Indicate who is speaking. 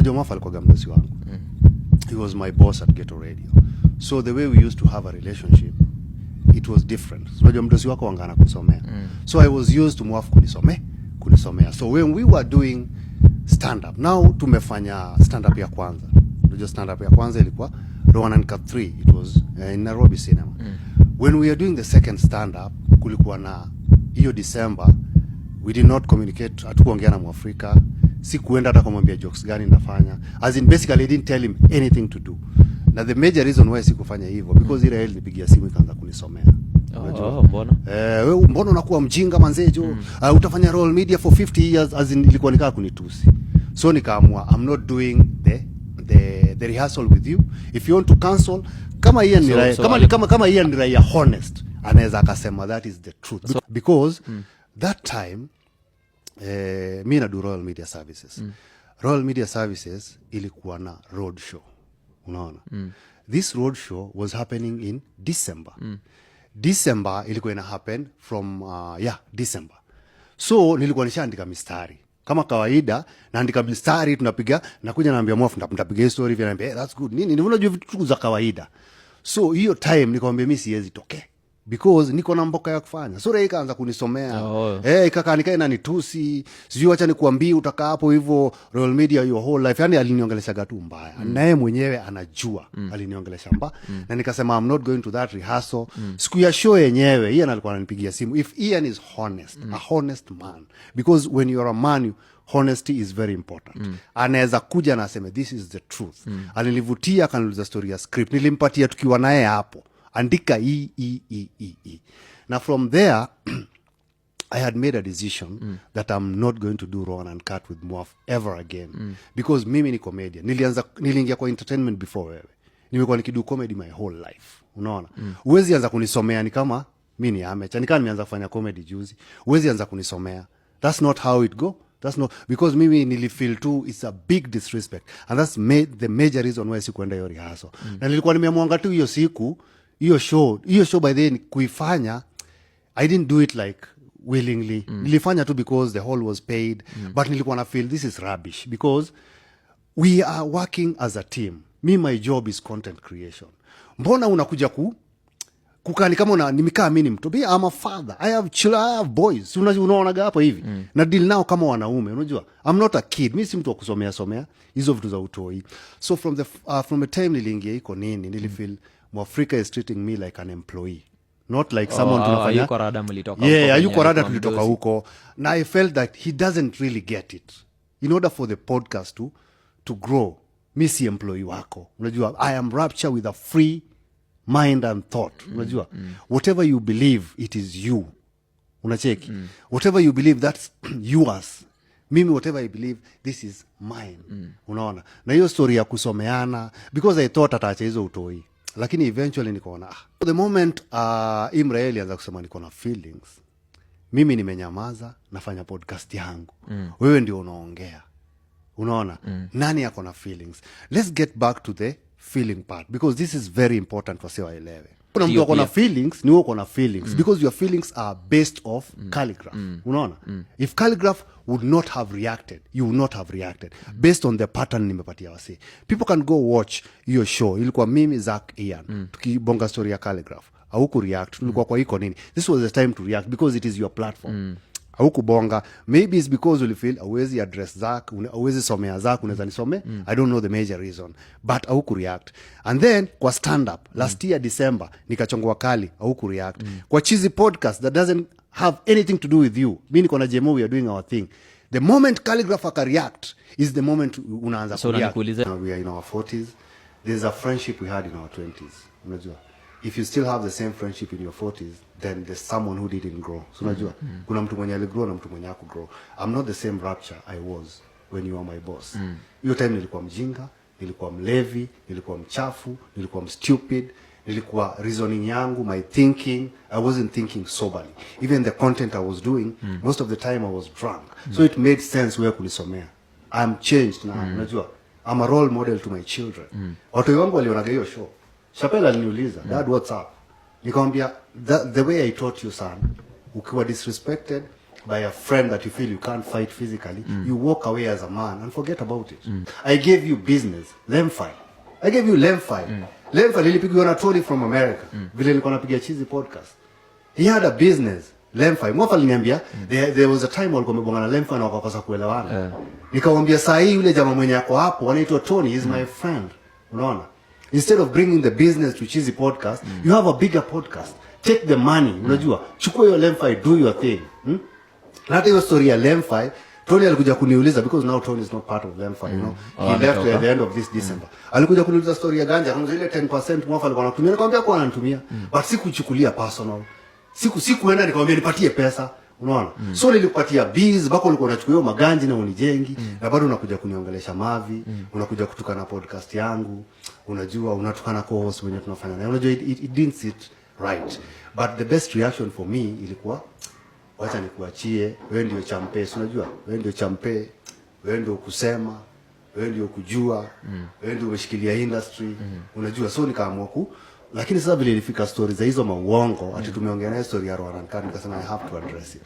Speaker 1: unajua Mwafu alikuwa gamdosi wangu. He was my boss at Ghetto Radio. So the way we used to have a relationship, it was different. Unajua mdosi wako wangana kusomea. So I was used to Mwafu kunisomea. So when we were doing stand up, now tumefanya stand up ya kwanza. Unajua stand up ya kwanza ilikuwa Rowan and Cut 3. It was in Nairobi Cinema. When we are doing the second stand up, kulikuwa na hiyo December, we did not communicate, hatukuongea na Mwafrika. Sikuenda hata kumwambia jokes gani nafanya. As in basically I didn't tell him anything to do. Na the major reason why sikufanya hivyo because ile nipigia simu ikaanza kunisomea.
Speaker 2: Mbona?
Speaker 1: Wewe mbona unakuwa mjinga manzejo? Utafanya Royal Media for 50 years, as in ilikuwa nikaa kunitusi. So nikaamua I'm not doing the rehearsal with you. If you want to cancel, kama Ian ni raia, kama Ian ni raia honest, anaweza akasema that is the truth. Because that time mimi na do Royal Media Services. Royal Media Services ilikuwa na road show. Unaona? This road show was happening in December. December ilikuwa ina happen from December. So nilikuwa nishaandika mistari. Kama kawaida naandika mistari tunapiga, nakuja naambia Mwafu nitapiga story hivi, naambia that's good. Nini unajua vitu za kawaida. So hiyo time nikamwambia mimi siwezi toke because niko na mboka ya kufanya. So Ray kaanza kunisomea. Kaka nikae na nitusi, sijui acha nikuambie utakaa hapo hivyo Royal Media your whole life. Yani aliniongelesha gatu mbaya. Naye mwenyewe anajua aliniongelesha mbaya. Na nikasema I'm not going to that rehearsal. Siku ya show yenyewe Ian alikuwa ananipigia simu. If Ian is honest, a honest man, because when you are a man, honesty is very important. Anaweza kuja na aseme this is the truth. Alinivutia akaniuliza story ya script. Nilimpatia tukiwa naye hapo. Andika Now from there I had made a decision that I'm not going to do Rowan and Cut with Mwafu ever again. Because mimi ni comedian. Niliingia kwa entertainment before wewe. Nimekuwa nikidu comedy my whole life. Unaona? Uwezi anza kunisomea ni kama mimi ni amateur. Nikaa nimeanza kufanya comedy juzi. Uwezi anza kunisomea. That's not how it go. That's not because mimi nilifeel too it's a big disrespect. And that's the major reason why sikuenda hiyo rehearsal. Na nilikuwa nimeamwanga tu hiyo siku hiyo show by then kuifanya, I didn't do it like willingly. Nilifanya tu because the hall was paid. But nilikuwa na feel this is rubbish because we are working as a team. My job is content creation. Mbona unakuja kukani kama nimekaa mimi mtu. I'm a father. I have boys. Unaonaga hapo hivi. Na deal nao kama wanaume. Unajua? I'm not a kid. Mimi si mtu wa kusomea. Hizo vitu za utoi. So from the time niliingia iko nini, nilifeel Mwafrika is treating me like an employee, not like someone tunafanya.
Speaker 2: Yuko rada mlitoka
Speaker 1: huko. Yuko rada tulitoka huko. Na I felt that he doesn't really get it. In order for the podcast to grow, mimi si employee wako. Unajua, I am Rapture with a free mind and thought. Unajua, whatever you believe, it is you. Unacheki? Whatever you believe, that's yours. Mimi whatever I believe, this is mine. Unaona? Na hiyo story ya kusomeana, because I thought ataacha hizo utoi. Lakini eventually nikaona the moment Imraeli alianza kusema niko na feelings, mimi nimenyamaza, nafanya podcast yangu. Wewe ndio unaongea. Unaona? Nani yako na feelings? Let's get back to the feeling part because this is very important for sewa elewe. Kuna mtu akona feelings, ni wewe uko na feelings because your feelings are based off calligraph. Unaona? If calligraph would not have reacted, you would not have reacted based on the pattern nimepatia wasi. People can go watch your show. Ilikuwa mimi Zach Ian tukibonga story ya calligraph. Hauku react. Tulikuwa kwa iko nini? This was the time to react because it is your platform. Hauku bonga. Maybe it's because you feel hauwezi address Zach, hauwezi somea Zach, unaweza nisome. I don't know the major reason, but hauku react. And then kwa stand up last year December nikachongwa kali, hauku react. Kwa Cheesy podcast that doesn't have anything to do with you. Mimi niko na Jemo, we are doing our thing. The moment calligraph aka react is the moment unaanza kureact. We are in our 40s. There's a friendship we had in our 20s. Unajua? If you still have the same friendship in your 40s, then there's someone who didn't grow. So unajua, kuna mtu mwenye aligrow na mtu mwenye hakugrow. I'm not the same Rapture I was when you were my boss. Hiyo time nilikuwa mjinga, nilikuwa mlevi, nilikuwa mchafu, nilikuwa stupid, nilikuwa reasoning yangu, my thinking, I wasn't thinking soberly. Even the content I was doing, most of the time I was drunk. So it made sense where kulisomea. I'm changed now, unajua. I'm a role model to my children. Watu wangu walionaga hiyo show. Chappelle aliniuliza, Dad, what's up? Nikamwambia, the way I taught you, son, ukiwa disrespected, by a friend that you feel you can't fight physically, you walk away as a man and forget about it. I gave you business, Lemfi. I gave you Lemfi. Lemfi nilipigiwa na Tony from America. Vile nilikuwa napiga Chizi podcast. He had a business, Lemfi. Mwafa aliniambia there was a time walikuwa wamebonga na Lemfi na wakakosa kuelewana. Nikamwambia saa hii yule jamaa mwenye ako hapo anaitwa Tony, is my friend. Unaona? Instead of bringing the business to Chizi podcast, you have a bigger podcast. Take the money, unajua. Chukua hiyo Lemfi, do your thing. Na hata hiyo story ya Lemfi, Tony alikuja kuniuliza because now Tony is not part of Lemfi, you know. He left at the end of this December. Alikuja kuniuliza story ya ganja, kama ile 10% Mwafa alikuwa anatumia. Nikamwambia kwa ananitumia, but sikuchukulia personal. Sikuenda nikamwambia nipatie pesa, unaona. So nilikupatia biz, bako ulikuwa unachukua hiyo maganji na unijengi, na bado unakuja kuniongelesha mavi, unakuja kutukana podcast yangu, unajua unatukana co-host wenye tunafanya naye. Unajua it didn't sit right. But the best reaction for me ilikuwa wacha nikuachie, wewe ndio champe, unajua? Wewe ndio champe, wewe ndio kusema, wewe ndio kujua, wewe ndio umeshikilia industry, unajua. So nikaamua lakini sasa vile ilifika stories za hizo mauongo, ati tumeongea na story ya Rohan Khan, nikasema I have to address it.